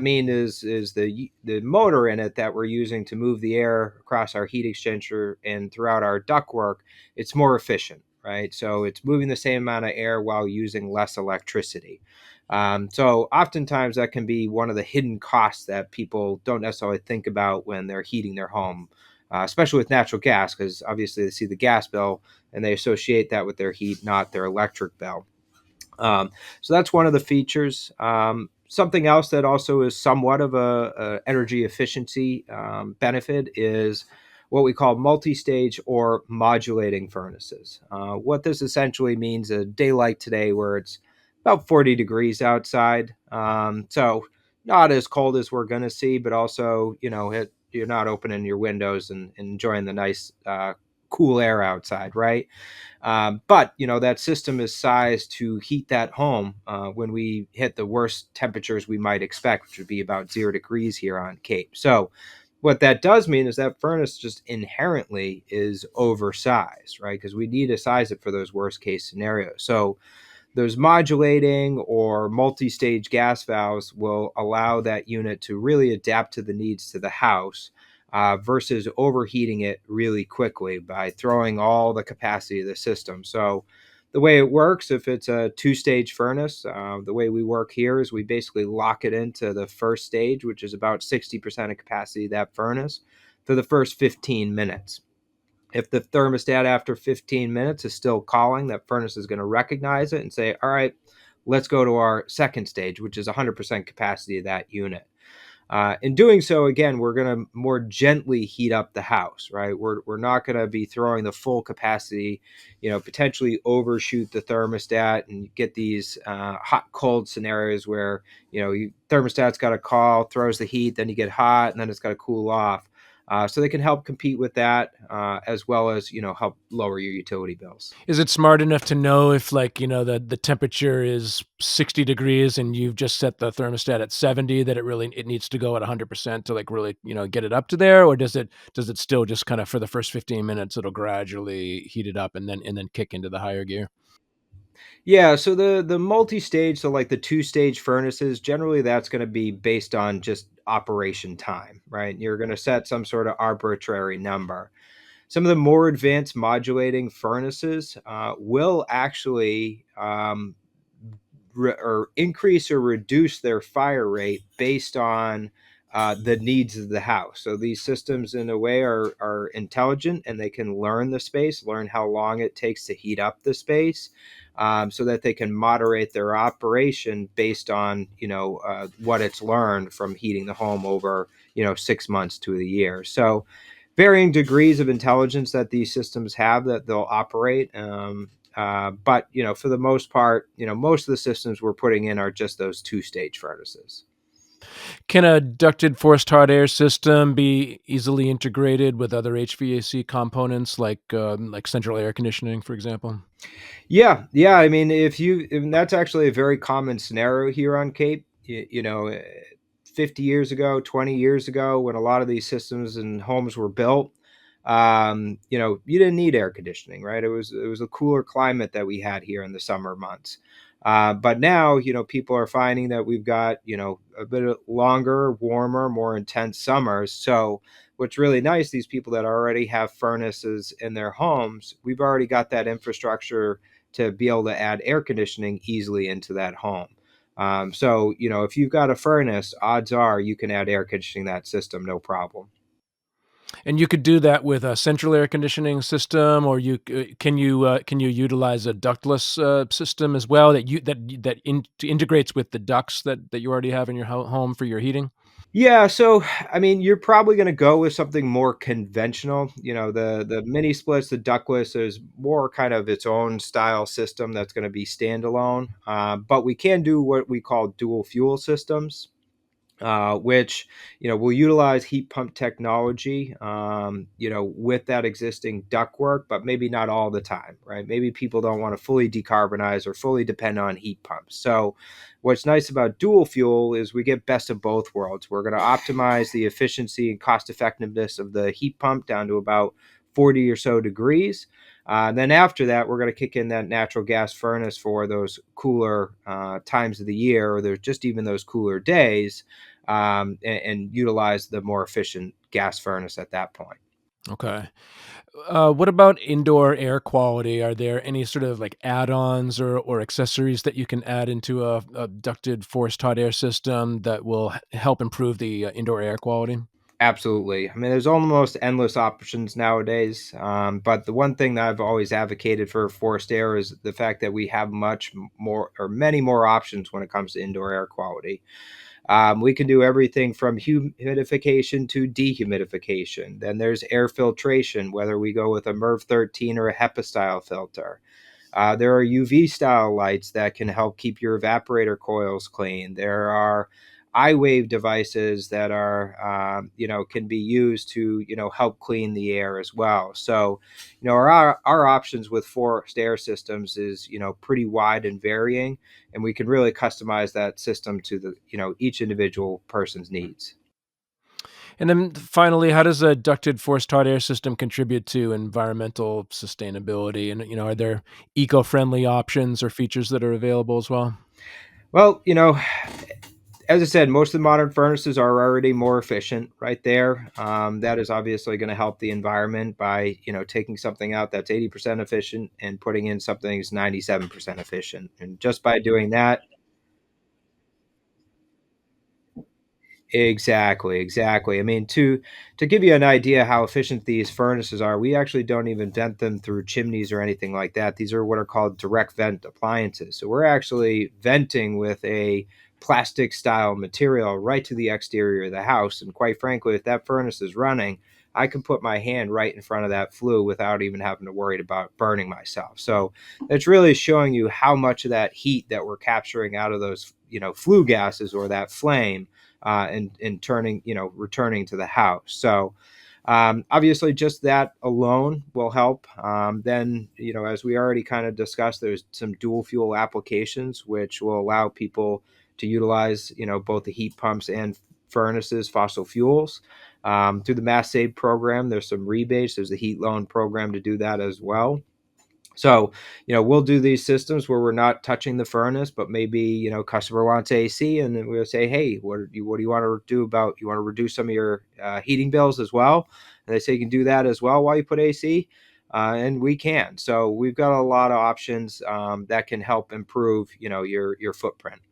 that mean is the motor in it that we're using to move the air across our heat exchanger and throughout our ductwork, it's more efficient, right? So it's moving the same amount of air while using less electricity. So oftentimes that can be one of the hidden costs that people don't necessarily think about when they're heating their home, especially with natural gas, because obviously they see the gas bill and they associate that with their heat, not their electric bill. So that's one of the features. Something else that also is somewhat of a energy efficiency benefit is what we call multi-stage or modulating furnaces. What this essentially means, a day like today where it's about 40 degrees outside, so not as cold as we're going to see, but also, you're not opening your windows and enjoying the nice cool air outside, right? But that system is sized to heat that home when we hit the worst temperatures we might expect, which would be about 0 degrees here on Cape. So what that does mean is that furnace just inherently is oversized, right? Because we need to size it for those worst case scenarios. So those modulating or multi-stage gas valves will allow that unit to really adapt to the needs to the house, versus overheating it really quickly by throwing all the capacity of the system. So the way it works, if it's a two-stage furnace, the way we work here is we basically lock it into the first stage, which is about 60% of capacity of that furnace, for the first 15 minutes. If the thermostat after 15 minutes is still calling, that furnace is going to recognize it and say, all right, let's go to our second stage, which is 100% capacity of that unit. In doing so, again, we're going to more gently heat up the house, right? We're not going to be throwing the full capacity, potentially overshoot the thermostat and get these hot cold scenarios where, thermostat's got to call, throws the heat, then you get hot, and then it's got to cool off. So they can help compete with that, as well as, help lower your utility bills. Is it smart enough to know if, like, the temperature is 60 degrees and you've just set the thermostat at 70, that it needs to go at 100% to, like, really, get it up to there? Or does it still just kind of, for the first 15 minutes, it'll gradually heat it up and then kick into the higher gear? Yeah, so the multi-stage, so like the two-stage furnaces, generally that's going to be based on just operation time, right? You're going to set some sort of arbitrary number. Some of the more advanced modulating furnaces will actually or increase or reduce their fire rate based on the needs of the house. So these systems, in a way, are intelligent, and they can learn the space, learn how long it takes to heat up the space, so that they can moderate their operation based on what it's learned from heating the home over 6 months to a year. So varying degrees of intelligence that these systems have that they'll operate. But for the most part, most of the systems we're putting in are just those two-stage furnaces. Can a ducted forced hot air system be easily integrated with other HVAC components, like central air conditioning, for example? Yeah. I mean, and that's actually a very common scenario here on Cape. 50 years ago, 20 years ago, when a lot of these systems and homes were built, you didn't need air conditioning, right? It was a cooler climate that we had here in the summer months. But now, people are finding that we've got, a bit longer, warmer, more intense summers. So what's really nice, these people that already have furnaces in their homes, we've already got that infrastructure to be able to add air conditioning easily into that home. So, if you've got a furnace, odds are you can add air conditioning to that system, no problem. And you could do that with a central air conditioning system, or can you utilize a ductless system as well that integrates with the ducts that you already have in your home for your heating? Yeah, so I mean, you're probably going to go with something more conventional. The mini splits, the ductless is more kind of its own style system that's going to be standalone. But we can do what we call dual fuel systems, which will utilize heat pump technology, with that existing ductwork, but maybe not all the time, right? Maybe people don't want to fully decarbonize or fully depend on heat pumps. So, what's nice about dual fuel is we get best of both worlds. We're going to optimize the efficiency and cost effectiveness of the heat pump down to about 40 or so degrees. Then after that, we're going to kick in that natural gas furnace for those cooler times of the year, or there's just even those cooler days, and utilize the more efficient gas furnace at that point. Okay. What about indoor air quality? Are there any sort of like add-ons or accessories that you can add into a ducted forced hot air system that will help improve the indoor air quality? Absolutely. I mean, there's almost endless options nowadays. But the one thing that I've always advocated for forced air is the fact that we have more or many more options when it comes to indoor air quality. We can do everything from humidification to dehumidification. Then there's air filtration, whether we go with a MERV 13 or a HEPA style filter. There are UV style lights that can help keep your evaporator coils clean. There are I-wave devices that can be used to, help clean the air as well. So, our options with forced air systems is, pretty wide and varying, and we can really customize that system to each individual person's needs. And then finally, how does a ducted forced hot air system contribute to environmental sustainability? And are there eco-friendly options or features that are available as well? Well, as I said, most of the modern furnaces are already more efficient right there. That is obviously going to help the environment by, taking something out that's 80% efficient and putting in something that's 97% efficient. And just by doing that, exactly, exactly. I mean, to give you an idea how efficient these furnaces are, we actually don't even vent them through chimneys or anything like that. These are what are called direct vent appliances. So we're actually venting with a plastic style material right to the exterior of the house. And quite frankly, if that furnace is running, I can put my hand right in front of that flue without even having to worry about burning myself. So it's really showing you how much of that heat that we're capturing out of those, flue gases or that flame and turning, returning to the house. So obviously, just that alone will help. Then, as we already kind of discussed, there's some dual fuel applications which will allow people to utilize, both the heat pumps and furnaces, fossil fuels. Through the Mass Save program, there's some rebates. There's a heat loan program to do that as well. So, we'll do these systems where we're not touching the furnace, but maybe, customer wants AC and then we'll say, hey, what do you want to do about, you want to reduce some of your heating bills as well? And they say you can do that as well while you put AC. And we can. So we've got a lot of options that can help improve, your footprint.